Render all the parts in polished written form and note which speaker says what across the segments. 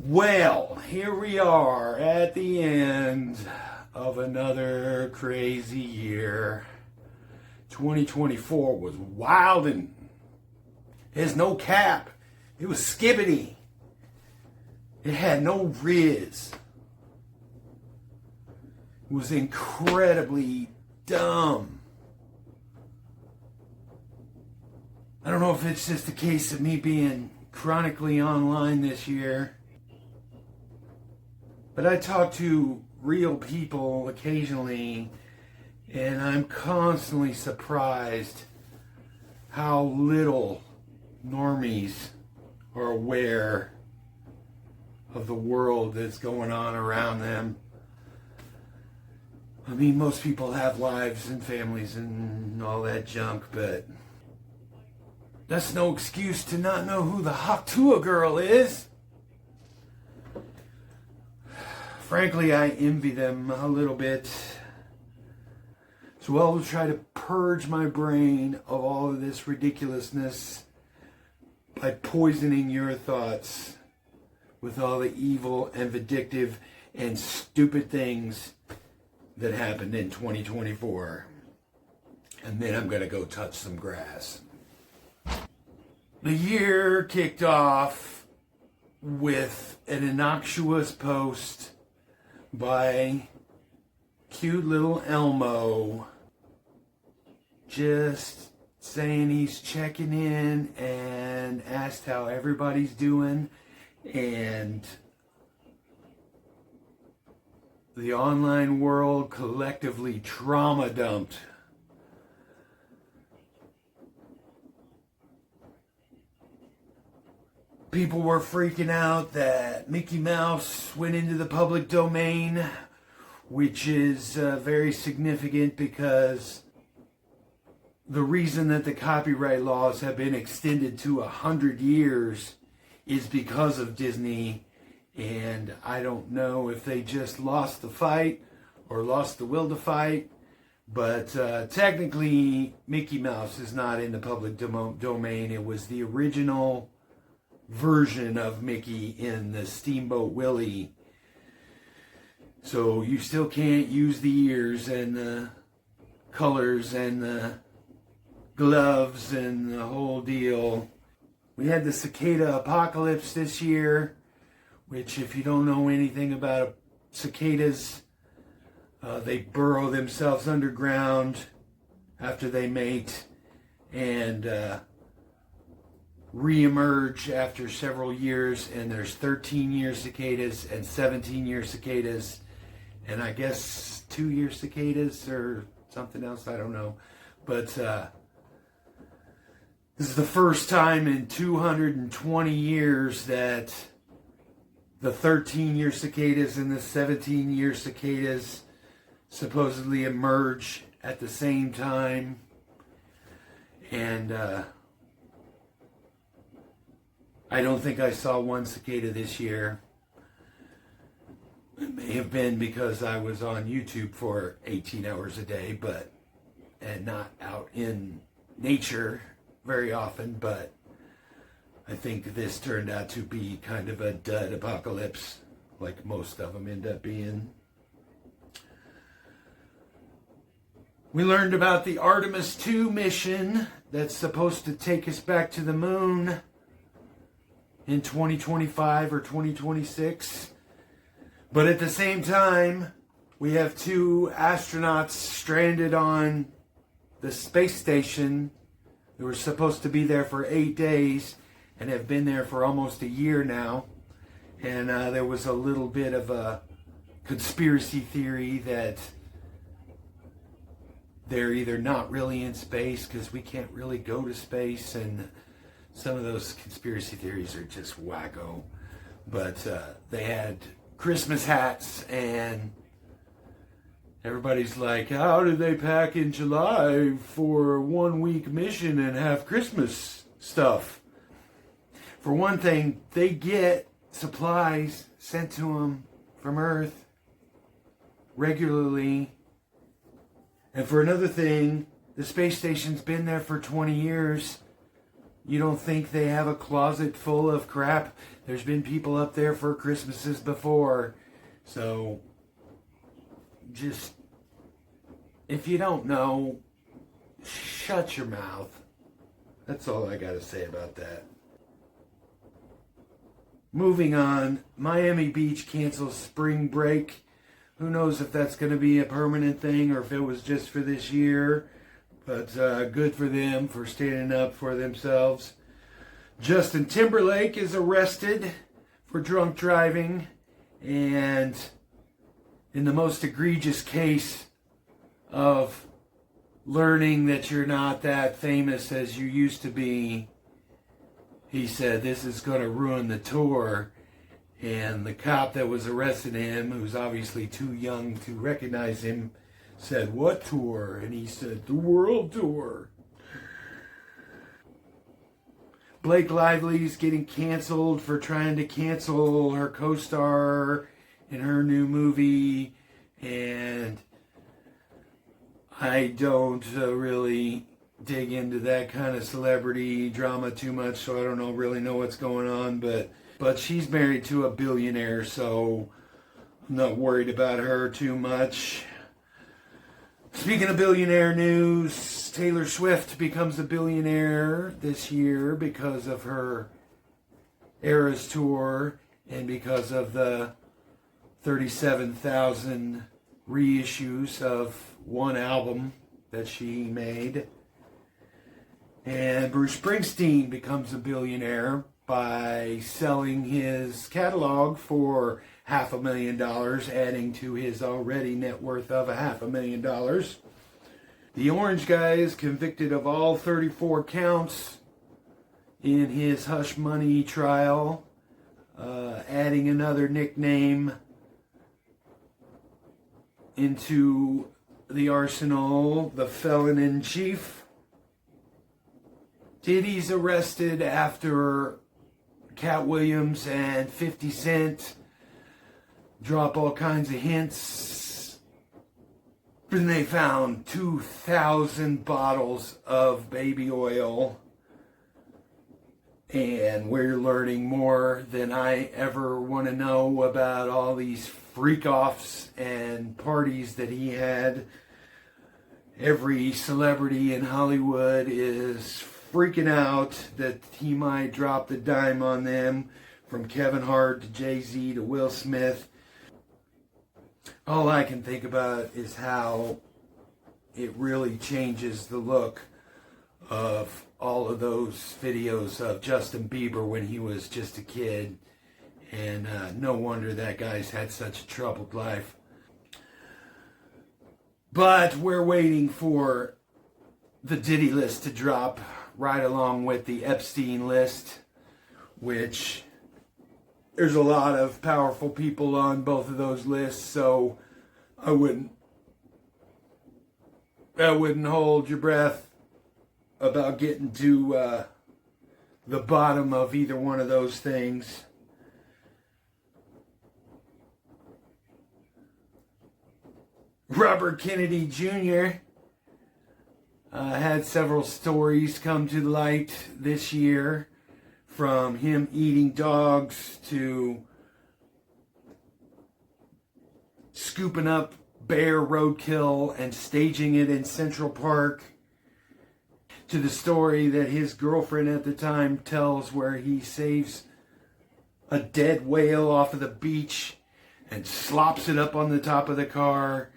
Speaker 1: Well, here we are at the end of another crazy year. 2024 was wild and there's no cap. It was skibbity. It had no riz. It was incredibly dumb. I don't know if it's just a case of me being chronically online this year, but I talk to real people occasionally, and I'm constantly surprised how little normies are aware of the world that's going on around them. I mean, most people have lives and families and all that junk, but that's no excuse to not know who the Haktua girl is. Frankly, I envy them a little bit. So I'll try to purge my brain of all of this ridiculousness by poisoning your thoughts with all the evil and vindictive and stupid things that happened in 2024. And then I'm going to go touch some grass. The year kicked off with an innocuous post by cute little Elmo, just saying he's checking in and asked how everybody's doing, and the online world collectively trauma dumped. People were freaking out that Mickey Mouse went into the public domain, which is very significant because the reason that the copyright laws have been extended to 100 years is because of Disney, and I don't know if they just lost the fight or lost the will to fight, but technically Mickey Mouse is not in the public domain. It was the original version of Mickey in the Steamboat Willie. So you still can't use the ears and the colors and the gloves and the whole deal. We had the cicada apocalypse this year, which, if you don't know anything about cicadas, they burrow themselves underground after they mate and re-emerge after several years, and there's 13-year cicadas and 17-year cicadas, and I guess 2-year cicadas or something else, I don't know. But this is the first time in 220 years that the 13-year cicadas and the 17-year cicadas supposedly emerge at the same time. And I don't think I saw one cicada this year. It may have been because I was on YouTube for 18 hours a day, and not out in nature very often, but I think this turned out to be kind of a dud apocalypse, like most of them end up being. We learned about the Artemis 2 mission that's supposed to take us back to the moon in 2025 or 2026. But at the same time, we have 2 astronauts stranded on the space station. They were supposed to be there for 8 days and have been there for almost a year now. And there was a little bit of a conspiracy theory that they're either not really in space because we can't really go to space, and some of those conspiracy theories are just wacko. But they had Christmas hats, and everybody's like, how did they pack in July for a 1-week mission and have Christmas stuff? For one thing, they get supplies sent to them from Earth regularly. And for another thing, the space station's been there for 20 years. You don't think they have a closet full of crap? There's been people up there for Christmases before. So, just, if you don't know, shut your mouth. That's all I gotta say about that. Moving on, Miami Beach cancels spring break. Who knows if that's going to be a permanent thing or if it was just for this year. But good for them for standing up for themselves. Justin Timberlake is arrested for drunk driving. And in the most egregious case of learning that you're not that famous as you used to be, he said this is going to ruin the tour. And the cop that was arresting him, who's obviously too young to recognize him, said, "What tour?" And he said, "The world tour." Blake Lively's getting canceled for trying to cancel her co-star in her new movie. And I don't really dig into that kind of celebrity drama too much, so I don't really know what's going on, but she's married to a billionaire, so I'm not worried about her too much. Speaking of billionaire news, Taylor Swift becomes a billionaire this year because of her Eras tour and because of the 37,000 reissues of one album that she made. And Bruce Springsteen becomes a billionaire by selling his catalog for $500,000, adding to his already net worth of $500,000. The Orange Guy is convicted of all 34 counts in his hush money trial, adding another nickname into the arsenal, the felon in chief. Diddy's arrested after Cat Williams and 50 Cent drop all kinds of hints. And they found 2,000 bottles of baby oil. And we're learning more than I ever want to know about all these freak-offs and parties that he had. Every celebrity in Hollywood is freaking out that he might drop the dime on them, from Kevin Hart to Jay-Z to Will Smith. All I can think about is how it really changes the look of all of those videos of Justin Bieber when he was just a kid. And no wonder that guy's had such a troubled life. But we're waiting for the Diddy list to drop right along with the Epstein list, which there's a lot of powerful people on both of those lists, so I wouldn't hold your breath about getting to the bottom of either one of those things. Robert Kennedy Jr. Had several stories come to light this year, from him eating dogs to scooping up bear roadkill and staging it in Central Park, to the story that his girlfriend at the time tells where he saves a dead whale off of the beach and slops it up on the top of the car,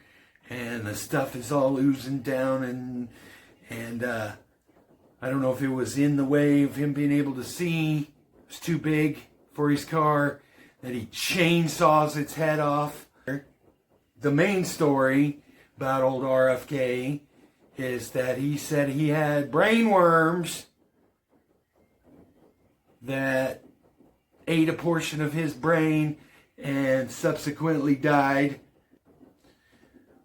Speaker 1: and the stuff is all oozing down, and I don't know if it was in the way of him being able to see. It was too big for his car, that he chainsaws its head off. The main story about old RFK is that he said he had brain worms that ate a portion of his brain and subsequently died.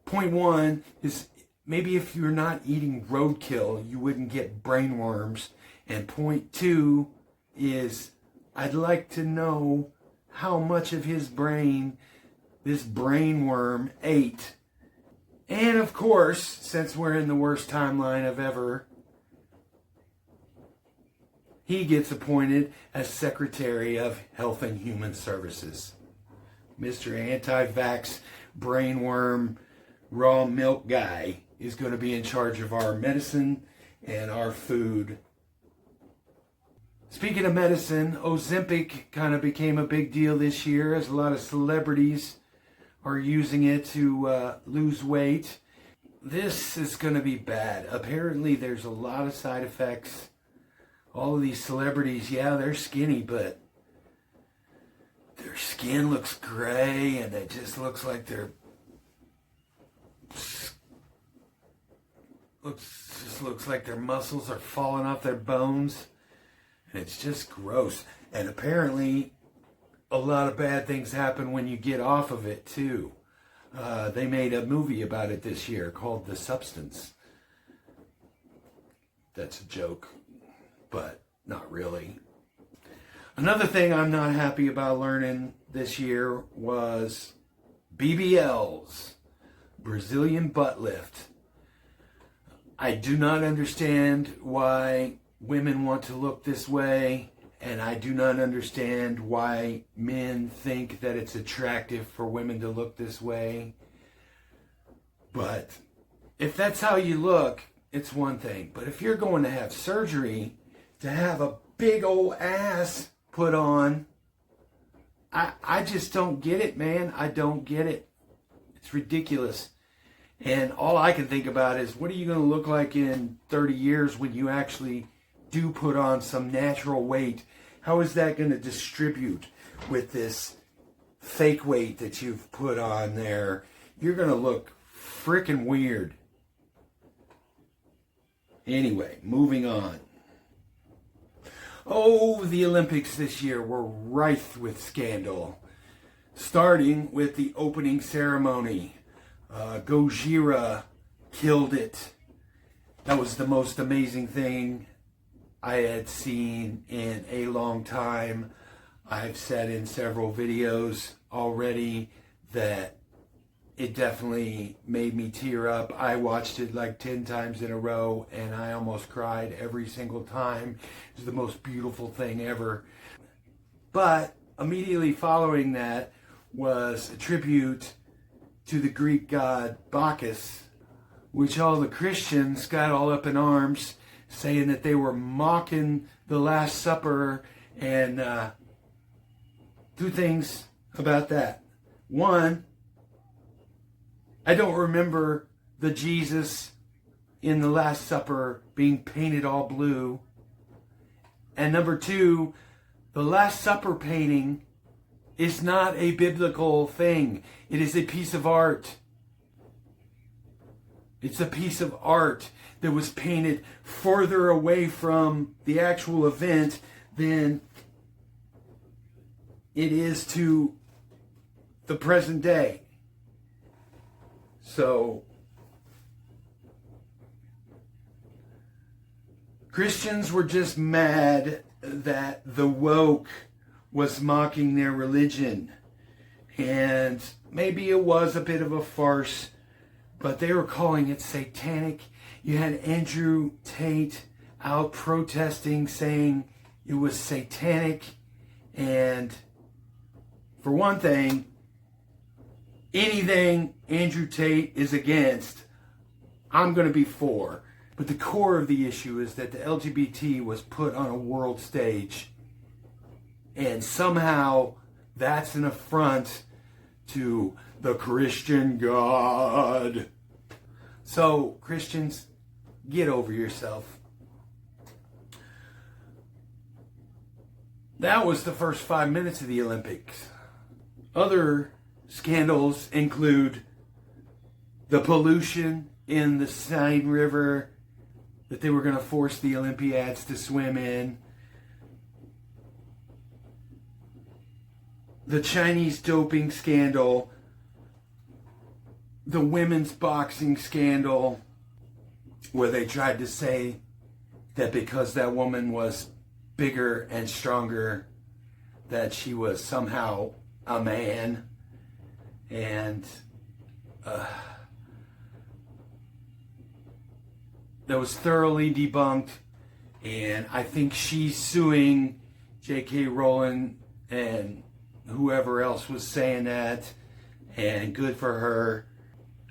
Speaker 1: Point one is, maybe if you're not eating roadkill, you wouldn't get brain worms. And point two is, I'd like to know how much of his brain this brain worm ate. And of course, since we're in the worst timeline of ever, he gets appointed as Secretary of Health and Human Services. Mr. Anti-Vax, brainworm, raw milk guy is going to be in charge of our medicine and our food. Speaking of medicine, Ozempic kind of became a big deal this year as a lot of celebrities are using it to lose weight. This is going to be bad. Apparently there's a lot of side effects. All of these celebrities, yeah, they're skinny, but their skin looks gray and it just looks like looks like their muscles are falling off their bones. And it's just gross. And apparently a lot of bad things happen when you get off of it too. They made a movie about it this year called The Substance. That's a joke, but not really. Another thing I'm not happy about learning this year was BBLs, Brazilian butt lift. I do not understand why women want to look this way, and I do not understand why men think that it's attractive for women to look this way. But if that's how you look, it's one thing. But if you're going to have surgery to have a big old ass put on, I just don't get it, man. I don't get it. It's ridiculous. And all I can think about is, what are you going to look like in 30 years when you actually do put on some natural weight? How is that going to distribute with this fake weight that you've put on there? You're going to look freaking weird. Anyway, moving on. Oh, the Olympics this year were rife with scandal. Starting with the opening ceremony. Gojira killed it. That was the most amazing thing I had seen in a long time. I've said in several videos already that it definitely made me tear up. I watched it like 10 times in a row and I almost cried every single time. It was the most beautiful thing ever. But immediately following that was a tribute to the Greek god Bacchus, which all the Christians got all up in arms, saying that they were mocking the Last Supper, and two things about that. One, I don't remember the Jesus in the Last Supper being painted all blue. And number two, the Last Supper painting is not a biblical thing. It is a piece of art. It's a piece of art that was painted further away from the actual event than it is to the present day. So, Christians were just mad that the woke was mocking their religion. And maybe it was a bit of a farce, but they were calling it satanic. You had Andrew Tate out protesting, saying it was satanic. And for one thing, anything Andrew Tate is against, I'm going to be for. But the core of the issue is that the LGBT was put on a world stage. And somehow that's an affront to the Christian God. So, Christians, get over yourself. That was the first 5 minutes of the Olympics. Other scandals include the pollution in the Seine River that they were going to force the Olympiads to swim in. The Chinese doping scandal, the women's boxing scandal, where they tried to say that because that woman was bigger and stronger, that she was somehow a man. And that was thoroughly debunked. And I think she's suing J.K. Rowling and whoever else was saying that, and good for her.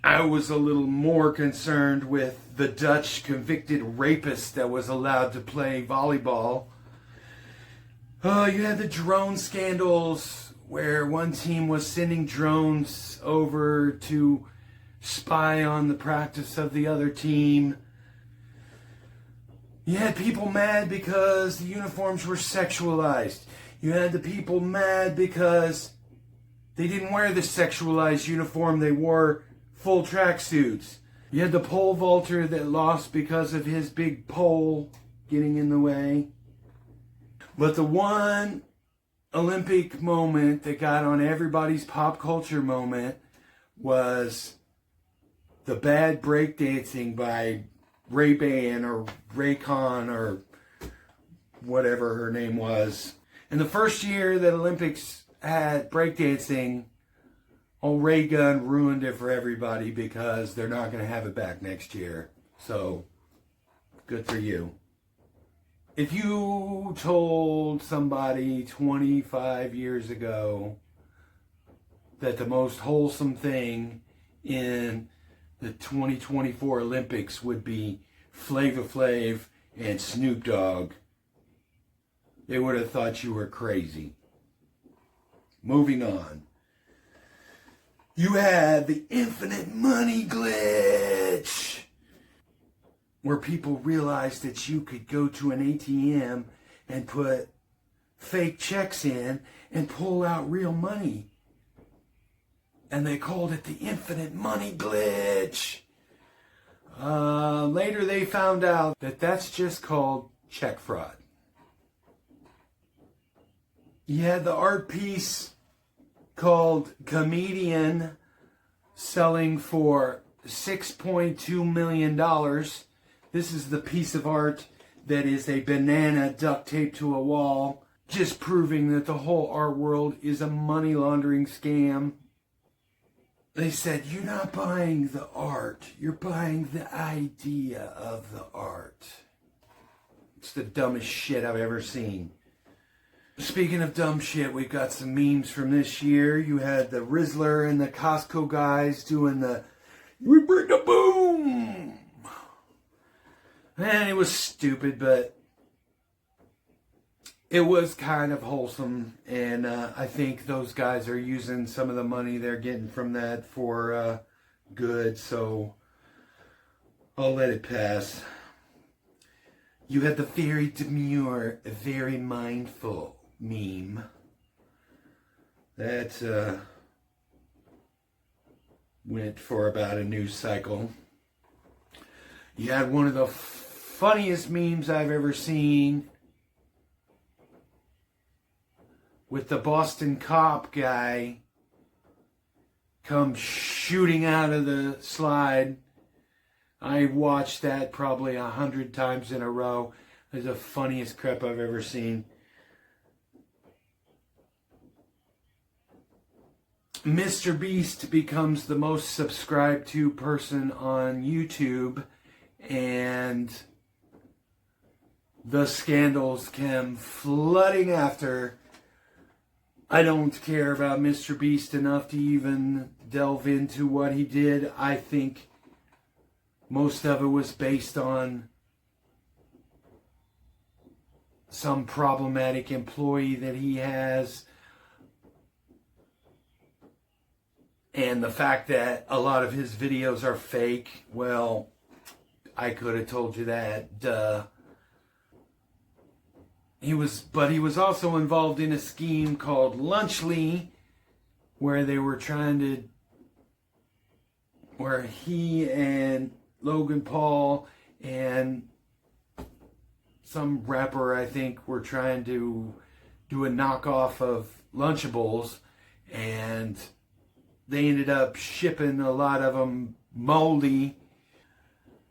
Speaker 1: I was a little more concerned with the Dutch convicted rapist that was allowed to play volleyball. You had the drone scandals where one team was sending drones over to spy on the practice of the other team. You had people mad because the uniforms were sexualized. You had the people mad because they didn't wear the sexualized uniform. They wore full tracksuits. You had the pole vaulter that lost because of his big pole getting in the way. But the one Olympic moment that got on everybody's pop culture moment was the bad breakdancing by Ray-Ban or Raycon or whatever her name was. And the first year that Olympics had breakdancing, old Ray Gun ruined it for everybody because they're not going to have it back next year. So, good for you. If you told somebody 25 years ago that the most wholesome thing in the 2024 Olympics would be Flavor Flav and Snoop Dogg, they would have thought you were crazy. Moving on. You had the infinite money glitch, where people realized that you could go to an ATM and put fake checks in and pull out real money. And they called it the infinite money glitch. Later they found out that that's just called check fraud. You had the art piece called Comedian selling for $6.2 million. This is the piece of art that is a banana duct taped to a wall, just proving that the whole art world is a money laundering scam. They said, you're not buying the art, you're buying the idea of the art. It's the dumbest shit I've ever seen. Speaking of dumb shit, we got some memes from this year. You had the Rizzler and the Costco guys doing the "We bring the boom." Man, it was stupid, but it was kind of wholesome. And I think those guys are using some of the money they're getting from that for good. So I'll let it pass. You had the very demure, very mindful meme. That went for about a news cycle. You had one of the funniest memes I've ever seen with the Boston cop guy come shooting out of the slide. I watched that probably 100 times in a row. It's the funniest crap I've ever seen. Mr. Beast becomes the most subscribed to person on YouTube, and the scandals came flooding after. I don't care about Mr. Beast enough to even delve into what he did. I think most of it was based on some problematic employee that he has. And the fact that a lot of his videos are fake, well, I could have told you that, duh. He was also involved in a scheme called Lunchly, where he and Logan Paul and some rapper, I think, were trying to do a knockoff of Lunchables, and they ended up shipping a lot of them moldy.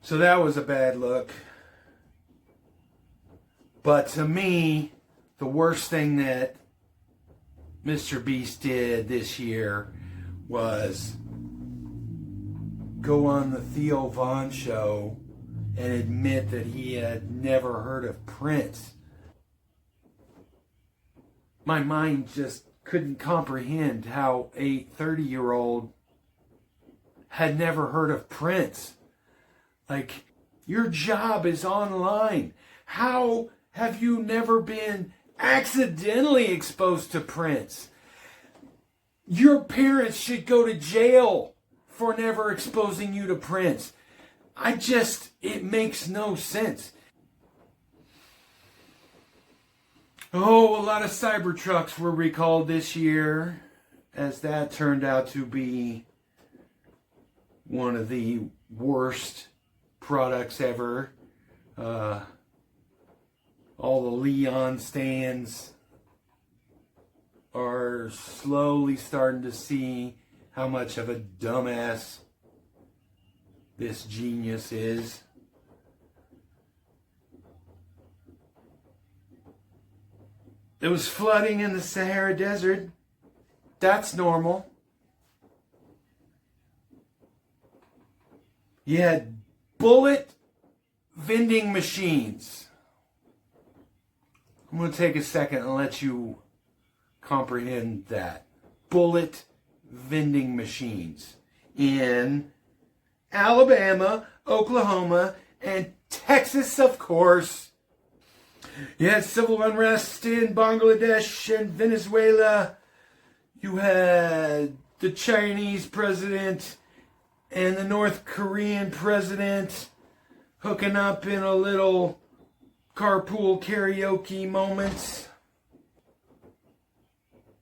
Speaker 1: So that was a bad look. But to me, the worst thing that Mr. Beast did this year was go on the Theo Von show and admit that he had never heard of Prince. My mind just couldn't comprehend how a 30-year-old had never heard of Prince. Like, your job is online. How have you never been accidentally exposed to Prince? Your parents should go to jail for never exposing you to Prince. It makes no sense. Oh, a lot of Cybertrucks were recalled this year, as that turned out to be one of the worst products ever. All the Leon stands are slowly starting to see how much of a dumbass this genius is. There was flooding in the Sahara Desert. That's normal. You had bullet vending machines. I'm going to take a second and let you comprehend that. Bullet vending machines in Alabama, Oklahoma, and Texas, of course. You had civil unrest in Bangladesh and Venezuela. You had the Chinese president and the North Korean president hooking up in a little carpool karaoke moment.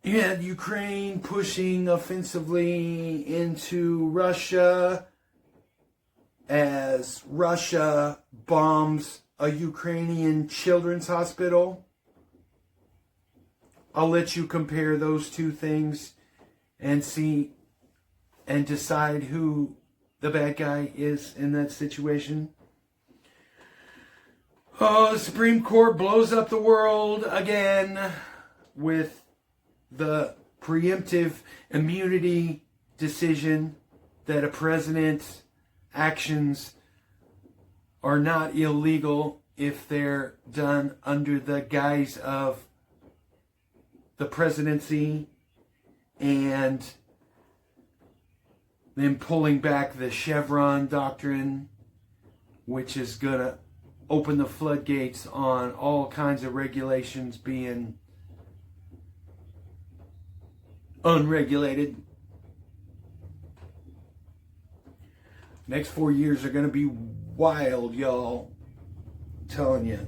Speaker 1: You had Ukraine pushing offensively into Russia as Russia bombs a Ukrainian children's hospital. I'll let you compare those two things and see and decide who the bad guy is in that situation. Oh, the Supreme Court blows up the world again with the preemptive immunity decision that a president's actions are not illegal if they're done under the guise of the presidency, and then pulling back the Chevron doctrine, which is going to open the floodgates on all kinds of regulations being unregulated. Next 4 years are going to be wild, y'all. I'm telling you.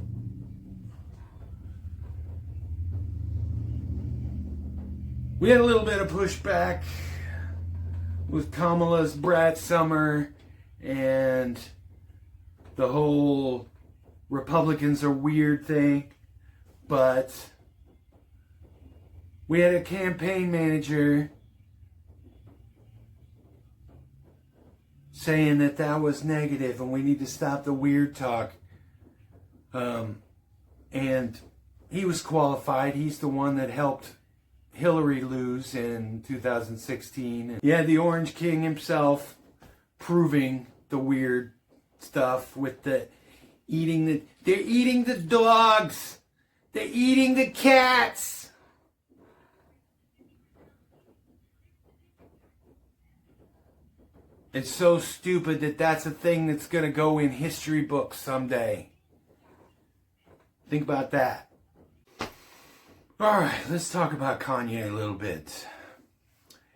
Speaker 1: We had a little bit of pushback with Kamala's brat summer and the whole Republicans are weird thing, but we had a campaign manager saying that that was negative and we need to stop the weird talk. And he was qualified. He's the one that helped Hillary lose in 2016. You had the Orange King himself proving the weird stuff with the they're eating the dogs. They're eating the cats. It's so stupid that that's a thing that's going to go in history books someday. Think about that. Alright, let's talk about Kanye a little bit.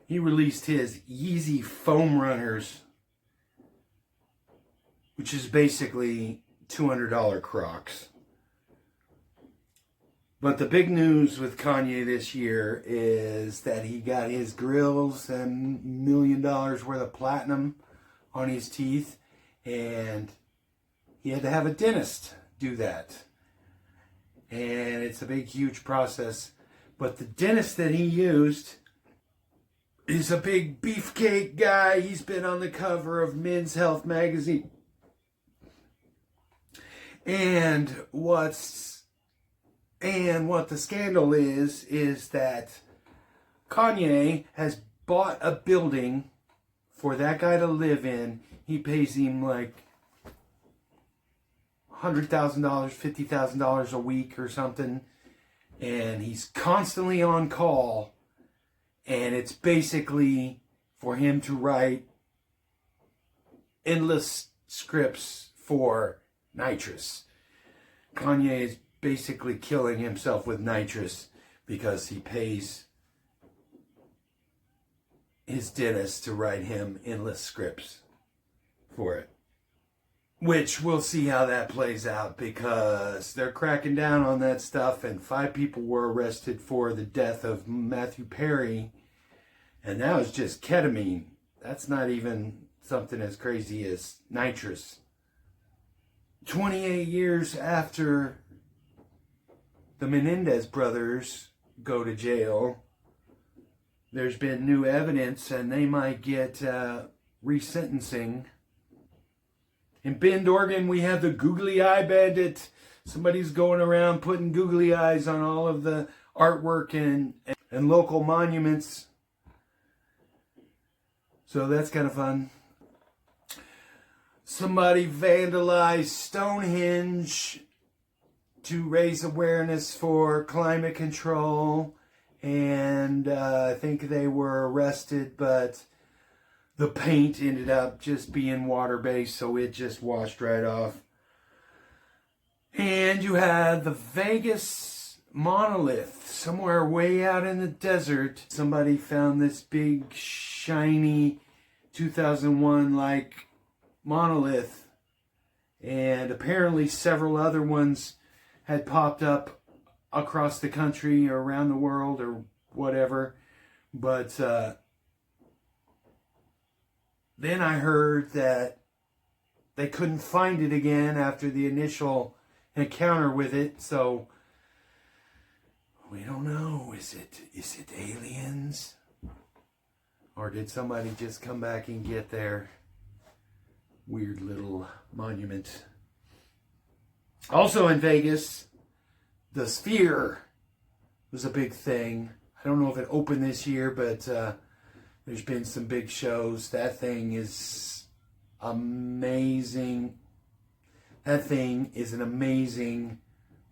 Speaker 1: He released his Yeezy Foam Runners, which is basically $200 Crocs. But the big news with Kanye this year is that he got his grills and $1 million worth of platinum on his teeth, and he had to have a dentist do that. And it's a big, huge process. But the dentist that he used is a big beefcake guy. He's been on the cover of Men's Health magazine. And what the scandal is that Kanye has bought a building for that guy to live in. He pays him like $100,000, $50,000 a week or something. And he's constantly on call. And it's basically for him to write endless scripts for nitrous. Kanye is basically killing himself with nitrous because he pays his dentist to write him endless scripts for it. Which we'll see how that plays out, because they're cracking down on that stuff, and 5 people were arrested for the death of Matthew Perry, and that was just ketamine. That's not even something as crazy as nitrous. 28 years after the Menendez brothers go to jail, there's been new evidence, and they might get resentencing. In Bend, Oregon, we have the googly eye bandit. Somebody's going around putting googly eyes on all of the artwork and local monuments. So that's kind of fun. Somebody vandalized Stonehenge to raise awareness for climate control. And I think they were arrested, but the paint ended up just being water-based, so it just washed right off. And you had the Vegas monolith somewhere way out in the desert. Somebody found this big, shiny 2001-like monolith. And apparently several other ones had popped up across the country or around the world or whatever. But then I heard that they couldn't find it again after the initial encounter with it. So we don't know. Is it aliens? Or did somebody just come back and get their weird little monument? Also in Vegas, the Sphere was a big thing. I don't know if it opened this year, but there's been some big shows. That thing is amazing. That thing is an amazing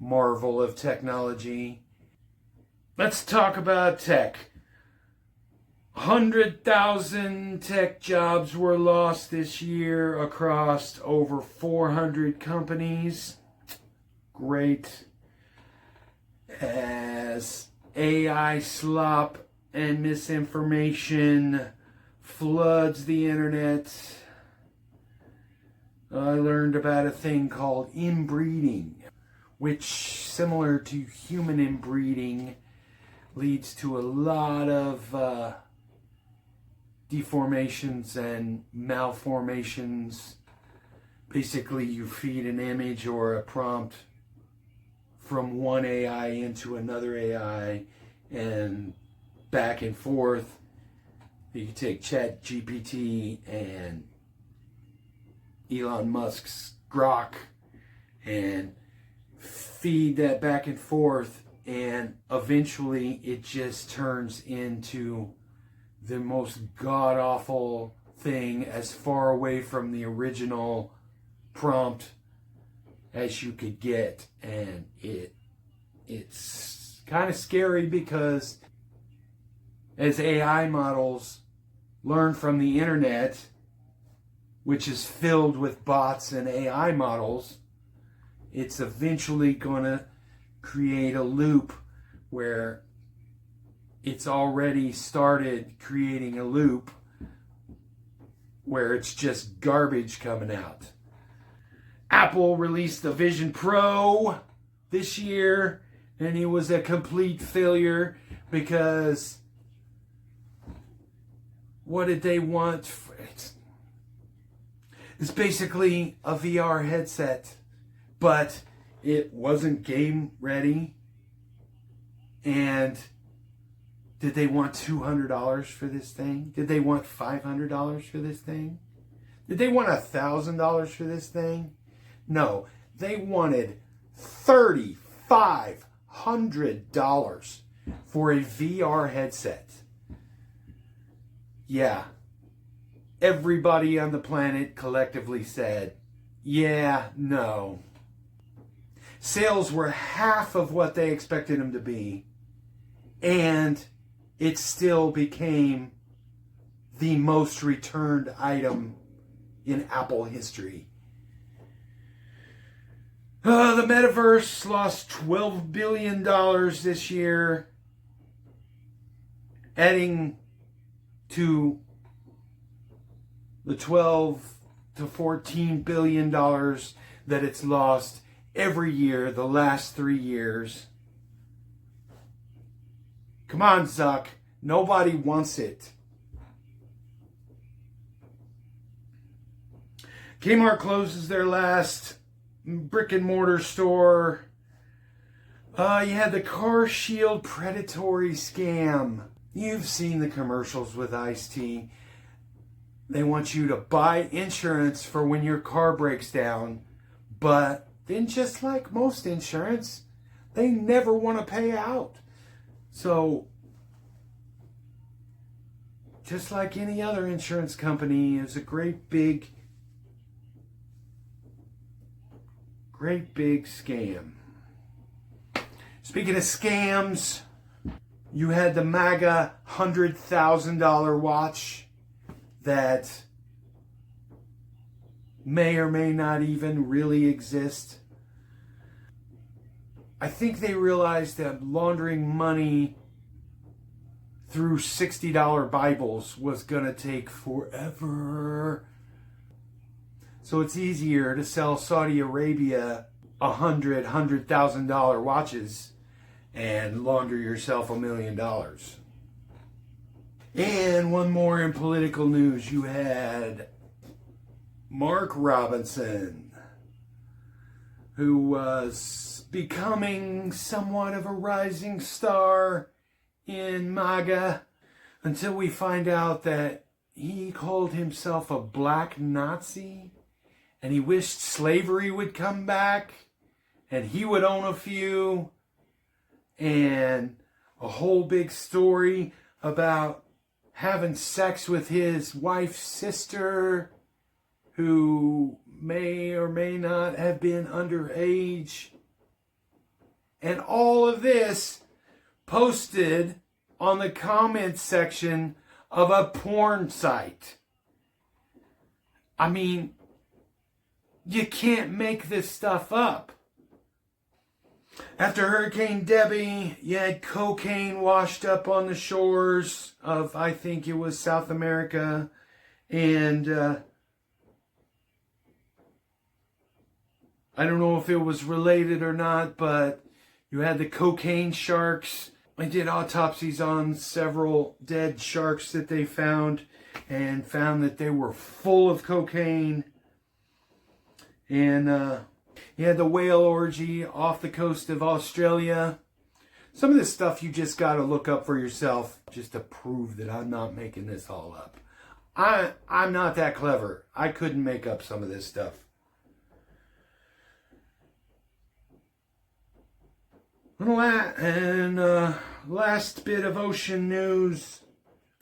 Speaker 1: marvel of technology. Let's talk about tech. 100,000 tech jobs were lost this year across over 400 companies. Great. As AI slop and misinformation floods the internet, I learned about a thing called inbreeding, which, similar to human inbreeding, leads to a lot of deformations and malformations. Basically, you feed an image or a prompt from one AI into another AI and back and forth. You can take ChatGPT and Elon Musk's Grok and feed that back and forth, and eventually it just turns into the most god-awful thing, as far away from the original prompt as you could get. And it's kind of scary, because as AI models learn from the internet, which is filled with bots and AI models, it's eventually going to create a loop where it's already started creating a loop where it's just garbage coming out. Apple released the Vision Pro this year, and it was a complete failure, because what did they want? It's basically a VR headset, but it wasn't game ready. And did they want $200 for this thing? Did they want $500 for this thing? Did they want $1,000 for this thing? No, they wanted $3,500 for a VR headset. Yeah. Everybody on the planet collectively said, yeah, no. Sales were half of what they expected them to be, and it still became the most returned item in Apple history. The metaverse lost $12 billion this year, adding to the $12 to $14 billion that it's lost every year the last 3 years. Come on, Zuck. Nobody wants it. Kmart closes their last brick and mortar store. You had the Car Shield predatory scam. You've seen the commercials with Ice-T. They want you to buy insurance for when your car breaks down, but then just like most insurance, they never want to pay out. So, just like any other insurance company, it's a great big scam. Speaking of scams, you had the MAGA $100,000 watch that may or may not even really exist. I think they realized that laundering money through $60 Bibles was going to take forever. So it's easier to sell Saudi Arabia $100,000 watches and launder yourself $1 million. And one more in political news. You had Mark Robinson, who was becoming somewhat of a rising star in MAGA until we find out that he called himself a black Nazi and he wished slavery would come back and he would own a few, and a whole big story about having sex with his wife's sister, who may or may not have been underage. And all of this posted on the comments section of a porn site. I mean, you can't make this stuff up. After Hurricane Debbie, you had cocaine washed up on the shores of, I think it was South America, and I don't know if it was related or not, but you had the cocaine sharks. I did autopsies on several dead sharks that they found, and found that they were full of cocaine. And you had the whale orgy off the coast of Australia. Some of this stuff you just got to look up for yourself just to prove that I'm not making this all up. I'm not that clever. I couldn't make up some of this stuff. And last bit of ocean news.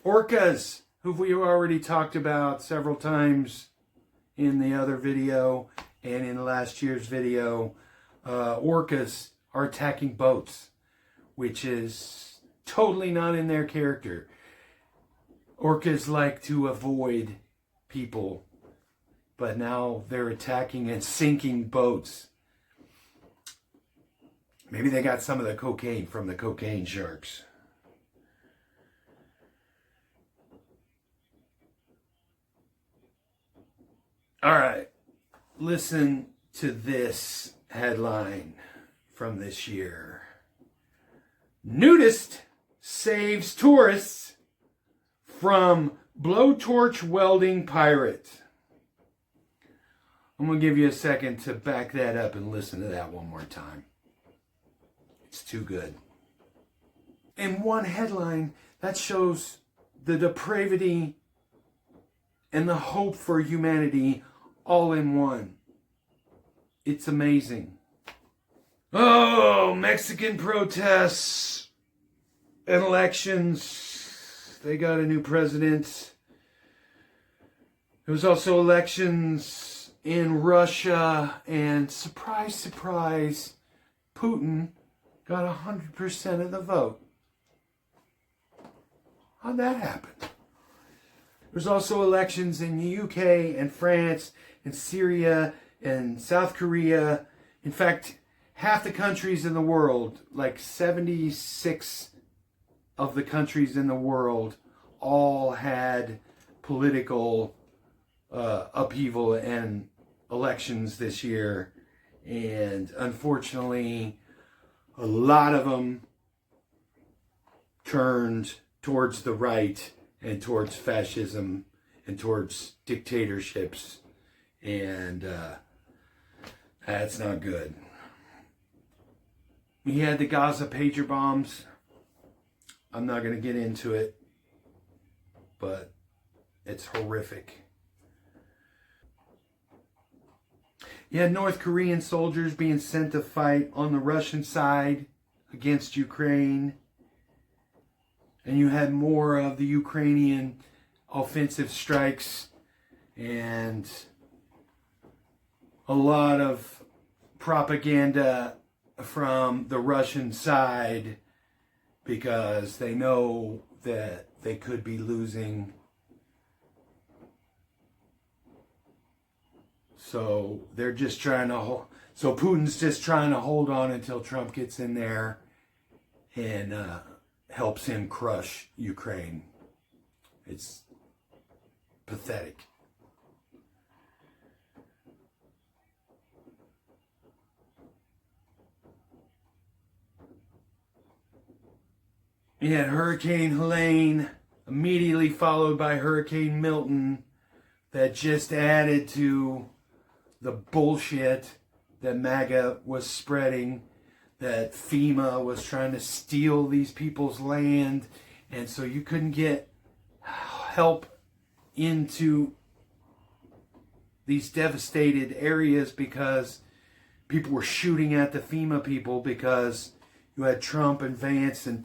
Speaker 1: Orcas, who we already talked about several times in the other video and in last year's video. Orcas are attacking boats, which is totally not in their character. Orcas like to avoid people, but now they're attacking and sinking boats. Maybe they got some of the cocaine from the cocaine sharks. All right, listen to this headline from this year. Nudist saves tourists from blowtorch welding pirate. I'm going to give you a second to back that up and listen to that one more time. It's too good. In one headline, that shows the depravity and the hope for humanity all in one. It's amazing. Oh, Mexican protests and elections. They got a new president. There was also elections in Russia, and surprise, surprise, Putin got 100% of the vote. How'd that happen? There's also elections in the UK and France and Syria and South Korea. In fact, half the countries in the world, like 76 of the countries in the world, all had political upheaval and elections this year. And unfortunately, a lot of them turned towards the right and towards fascism and towards dictatorships. And that's not good. We had the Gaza pager bombs. I'm not going to get into it, but it's horrific. You had North Korean soldiers being sent to fight on the Russian side against Ukraine. And you had more of the Ukrainian offensive strikes and a lot of propaganda from the Russian side because they know that they could be losing. So they're just trying to so Putin's just trying to hold on until Trump gets in there and helps him crush Ukraine. It's pathetic. You had Hurricane Helene, immediately followed by Hurricane Milton, that just added to the bullshit that MAGA was spreading, that FEMA was trying to steal these people's land, and so you couldn't get help into these devastated areas because people were shooting at the FEMA people because you had Trump and Vance and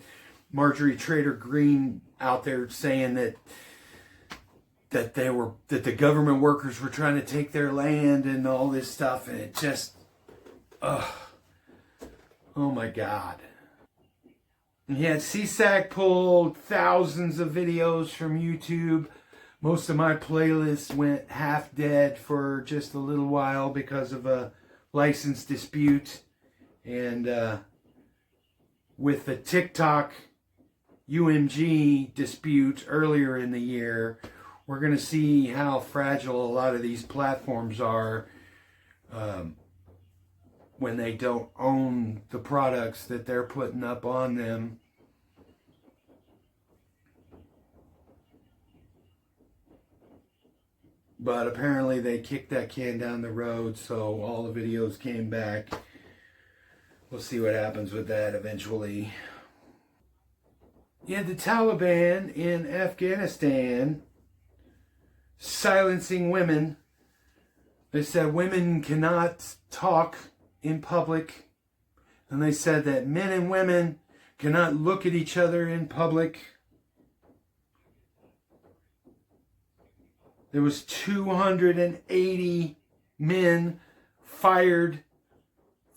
Speaker 1: Marjorie Taylor Greene out there saying that the government workers were trying to take their land and all this stuff, and it just, oh my God. And he had CSAC pulled thousands of videos from YouTube. Most of my playlists went half dead for just a little while because of a license dispute. And with the TikTok UMG dispute earlier in the year, we're going to see how fragile a lot of these platforms are when they don't own the products that they're putting up on them. But apparently they kicked that can down the road, so all the videos came back. We'll see what happens with that eventually. You had the Taliban in Afghanistan silencing women. They said women cannot talk in public. And they said that men and women cannot look at each other in public. There was 280 men fired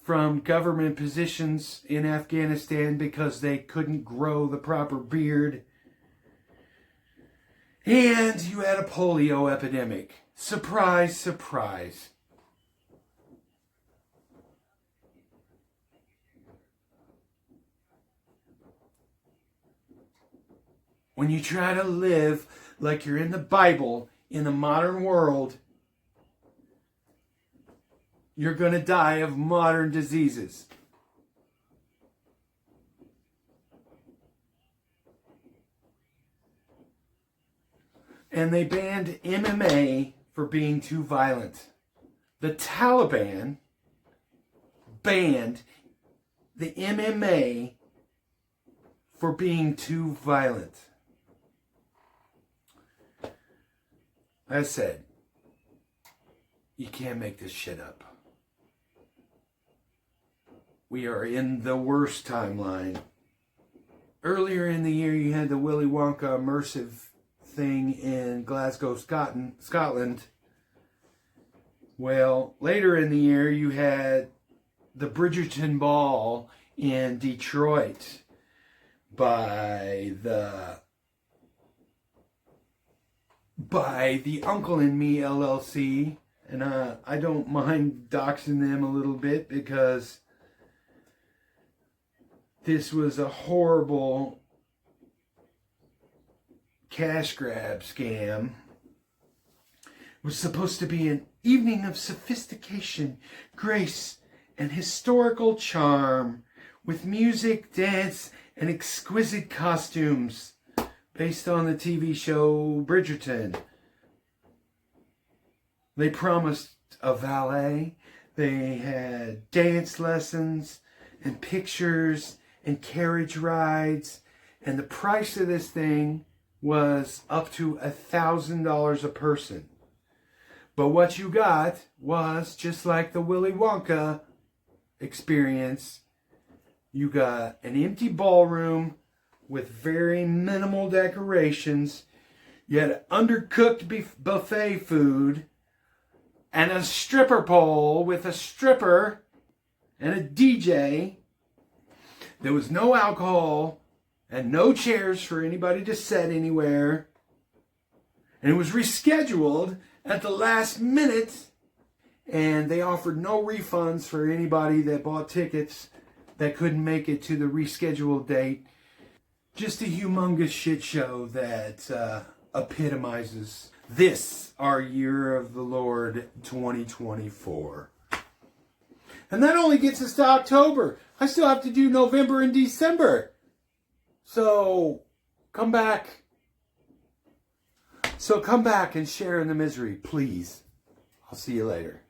Speaker 1: from government positions in Afghanistan because they couldn't grow the proper beard. And you had a polio epidemic. Surprise, surprise. When you try to live like you're in the Bible in the modern world, you're going to die of modern diseases. And they banned MMA for being too violent. The Taliban banned the MMA for being too violent. I said, you can't make this shit up. We are in the worst timeline. Earlier in the year, you had the Willy Wonka immersive thing in Glasgow, Scotland. Well, later in the year, you had the Bridgerton Ball in Detroit by the Uncle and Me LLC. And I don't mind doxing them a little bit because this was a horrible cash grab scam. It was supposed to be an evening of sophistication, grace, and historical charm with music, dance, and exquisite costumes based on the TV show Bridgerton. They promised a valet. They had dance lessons and pictures and carriage rides. And the price of this thing was up to $1,000 a person. But what you got was, just like the Willy Wonka experience, you got an empty ballroom with very minimal decorations. You had undercooked buffet food and a stripper pole with a stripper and a DJ. There was no alcohol and no chairs for anybody to sit anywhere. And it was rescheduled at the last minute. And they offered no refunds for anybody that bought tickets that couldn't make it to the rescheduled date. Just a humongous shit show that epitomizes this, our year of the Lord 2024. And that only gets us to October. I still have to do November and December. So come back. So come back and share in the misery, please. I'll see you later.